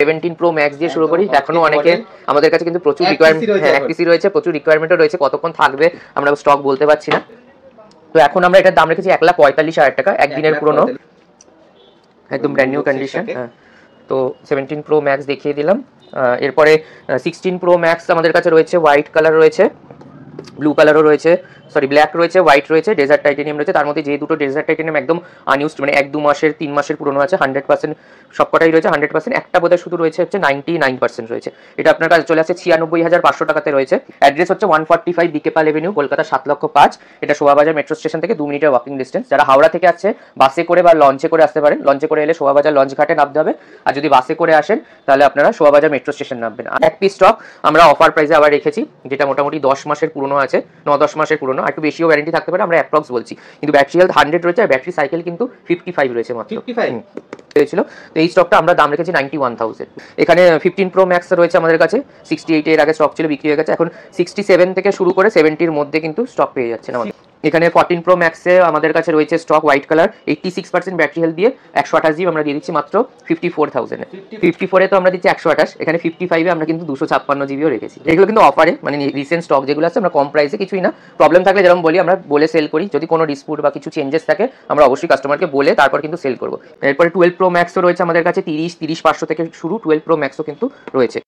17 Pro Max দিয়ে শুরু করি। এখনো অনেকে আমাদের কাছে কিন্তু প্রচুর রিকোয়ারমেন্ট, এক পিসি রয়েছে, প্রচুর রিকোয়ারমেন্টও রয়েছে, কতক্ষণ থাকবে আমরা স্টক বলতে পারছি না। তো এখন আমরা এটার দাম রেখেছি 1,45,000 টাকা, একদিনের পুরনো, একদম ব্র্যান্ড নিউ কন্ডিশন। হ্যাঁ, তো 17 Pro Max দেখিয়ে দিলাম। এরপরে 16 Pro Max আমাদের কাছে রয়েছে, হোয়াইট কালার রয়েছে, ব্লু কালারও রয়েছে, সরি ব্ল্যাক রয়েছে, হোয়াইট রয়েছে, ডেজার্ট টাইটেনিয়াম রয়েছে। তার মধ্যে যে দুটো ডেজার্ট টাইটেনিয়াম একদম আনইউজড, মানে 1-2 মাসের 3 মাসের পুরনো আছে, 100% সবকটাই রয়েছে 100%। একটা বোধহয় শুধু রয়েছে হচ্ছে 99% রয়েছে। এটা আপনার কাছে চলে আসছে 96,500 টাকাতে রয়েছে। অ্যাড্রেস হচ্ছে 145 বিকেপাল এভিনিউ, কলকাতা 7,05,000। এটা শোভাবাজার মেট্রো স্টেশন থেকে 2 মিনিটের ওয়াকিং ডিস্টেন্স। যারা হাওড়া থেকে আসছে বাসে করে বা লঞ্চে করে আসতে পারেন। লঞ্চে করে এলে শোভাবাজার লঞ্চ ঘাটে নামতে হবে, আর যদি বাসে করে আসেন তাহলে আপনারা শোভাবাজার মেট্রো স্টেশন নামবেন। আর এক পিস স্টক আমরা অফার প্রাইসে আবার রেখেছি, যেটা মোটামুটি 10 মাসের পুরনো আছে, 9-10 মাসের পুরনো, আর একটু বেশিও ওয়ারেন্টি থাকতে পারে, আমরা অ্যাপ্রক্স বলছি। কিন্তু ব্যাটারি হেলথ 100 রয়েছে, আর ব্যাটারি সাইকেল কিন্তু 55 রয়েছে মাত্র। 55 হয়েছিল। তো এই স্টকটা আমরা দাম রেখেছি 91,000। এখানে 15 Pro Max রয়েছে আমাদের কাছে, 68 এর আগে স্টক ছিল, বিক্রি হয়ে গেছে। এখন 67 থেকে শুরু করে 70-র মধ্যে কিন্তু স্টক পেয়ে যাচ্ছেন আমাদের। এখানে 14 Pro Max এ আমাদের কাছে রয়েছে stock, white colour, 86% battery health দিয়ে 128 জিবি আমরা দিয়ে দিচ্ছি মাত্র 54,000 এ। 54 এ তো আমরা দিচ্ছি 128, এখানে 55 এ আমরা কিন্তু 256 জিবিও রেখেছি। এগুলো কিন্তু অফারে, মানে রিসেন্ট স্টক যেগুলো আছে, আমরা কম প্রাইসে, কিছুই না। প্রবলেম থাকলে যেরকম বলি আমরা বলে সেল করি, যদি কোনো ডিসপুট বা কিছু চেঞ্জেস থাকে আমরা অবশ্যই কাস্টমারকে বলে তারপর কিন্তু সেল করবো। এরপরে 12 Pro Max ও রয়েছে আমাদের কাছে, 30-500 থেকে শুরু 12 Pro Max ও কিন্তু রয়েছে।